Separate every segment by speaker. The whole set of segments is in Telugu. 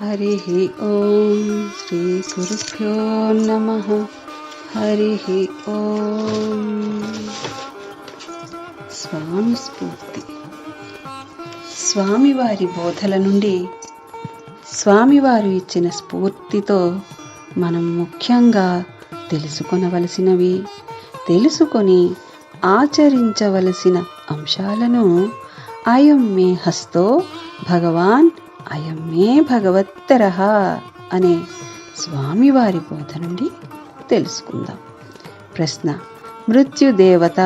Speaker 1: హరి ఓం శ్రీ గురుభ్యో నమః. హరి ఓం. స్వామి స్ఫూర్తి. స్వామివారి బోధల నుండి స్వామివారు ఇచ్చిన స్ఫూర్తితో మనం ముఖ్యంగా తెలుసుకొనవలసినవి, తెలుసుకొని ఆచరించవలసిన అంశాలను అయం మే హస్తో భగవాన్ అయం మే భగవత్తరః అనే స్వామివారి బోధ నుండి తెలుసుకుందాం. ప్రశ్న: మృత్యుదేవత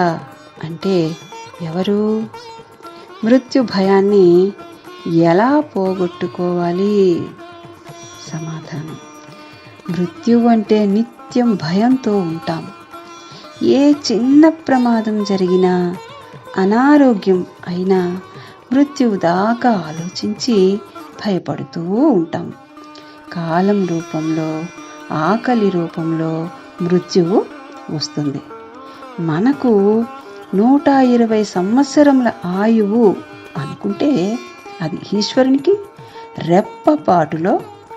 Speaker 1: అంటే ఎవరు? మృత్యు భయాన్ని ఎలా పోగొట్టుకోవాలి? సమాధానం: మృత్యువు అంటే నిత్యం భయంతో ఉంటాం. ఏ చిన్న ప్రమాదం జరిగినా, అనారోగ్యం అయినా మృత్యువు దాకా ఆలోచించి భయపడుతూ ఉంటాం. కాలం రూపంలో, ఆకలి రూపంలో మృత్యువు వస్తుంది. మనకు 120 సంవత్సరముల ఆయువు అనుకుంటే అది ఈశ్వరునికి రెప్పపాటులో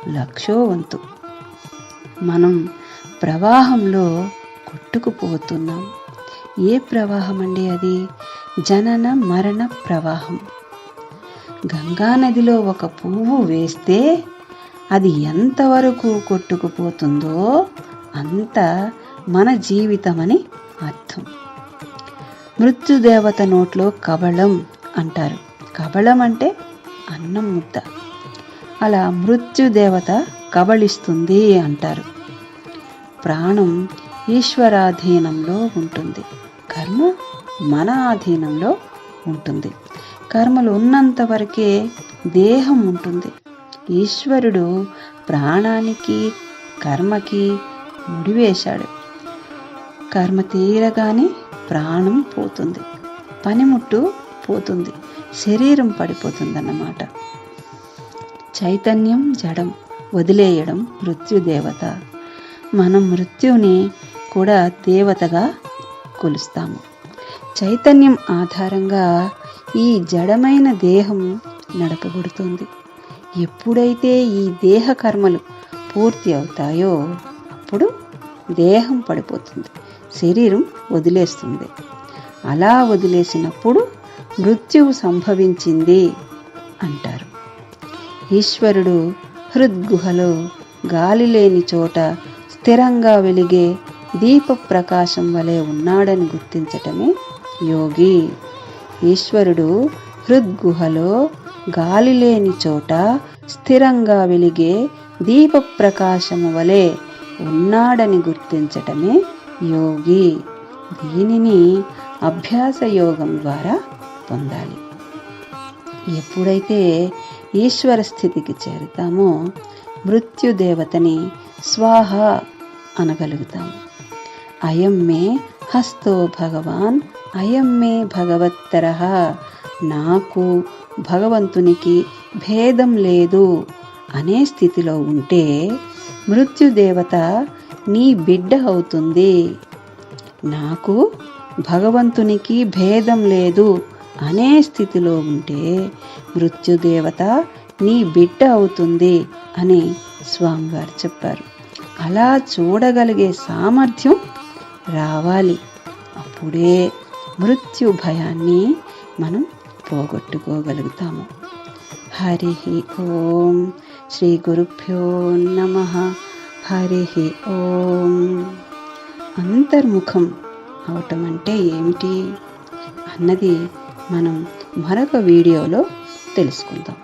Speaker 1: 1,00,000వ వంతు. మనం ప్రవాహంలో కొట్టుకుపోతున్నాం. ఏ ప్రవాహం అండి అది? జనన మరణ ప్రవాహం. గంగానదిలో ఒక పువ్వు వేస్తే అది ఎంతవరకు కొట్టుకుపోతుందో అంత మన జీవితమని అర్థం. మృత్యుదేవత నోట్లో కబళం అంటారు. కబళం అంటే అన్నం ముద్ద. అలా మృత్యుదేవత కబళిస్తుంది అంటారు. ప్రాణం ఈశ్వరాధీనంలో ఉంటుంది, కర్మ మన ఆధీనంలో ఉంటుంది. కర్మలు ఉన్నంత వరకే దేహం ఉంటుంది. ఈశ్వరుడు ప్రాణానికి కర్మకి ముడివేశాడు. కర్మ తీరగానే ప్రాణం పోతుంది, పనిముట్టు పోతుంది, శరీరం పడిపోతుందన్నమాట. చైతన్యం జడం, వదిలేయడం మృత్యుదేవత. మనం మృత్యుని కూడా దేవతగా కొలుస్తాము. చైతన్యం ఆధారంగా ఈ జడమైన దేహం నడపబడుతుంది. ఎప్పుడైతే ఈ దేహ కర్మలు పూర్తి అవుతాయో అప్పుడు దేహం పడిపోతుంది, శరీరం వదిలేస్తుంది. అలా వదిలేసినప్పుడు మృత్యువు సంభవించింది అంటారు. ఈశ్వరుడు హృద్గుహలో గాలి లేని చోట స్థిరంగా వెలిగే దీప ప్రకాశం వలె ఉన్నాడని గుర్తించటమే యోగి. ఈశ్వరుడు హృద్గుహలో గాలి లేని చోట స్థిరంగా వెలిగే దీప ప్రకాశము వలె ఉన్నాడని గుర్తించటమే యోగి. దీనిని అభ్యాస యోగం ద్వారా పొందాలి. ఎప్పుడైతే ఈశ్వర స్థితికి చేరుతామో మృత్యుదేవతని స్వాహ అనగలుగుతాము. అయం మే హస్తో భగవాన్ అయం మే భగవత్తరః. నాకు భగవంతునికి భేదం లేదు అనే స్థితిలో ఉంటే మృత్యుదేవత నీ బిడ్డ అవుతుంది. నాకు భగవంతునికి భేదం లేదు అనే స్థితిలో ఉంటే మృత్యుదేవత నీ బిడ్డ అవుతుంది అని స్వామివారు చెప్పారు. అలా చూడగలిగే సామర్థ్యం రావాలి. అప్పుడే మృత్యు భయాన్ని మనం పోగొట్టుకోగలుగుతాము. హరి ఓం. శ్రీ గురుభ్యో నమః. హరి ఓం. అంతర్ముఖం అవటం అంటే ఏమిటి అన్నది మనం మరొక వీడియోలో తెలుసుకుందాం.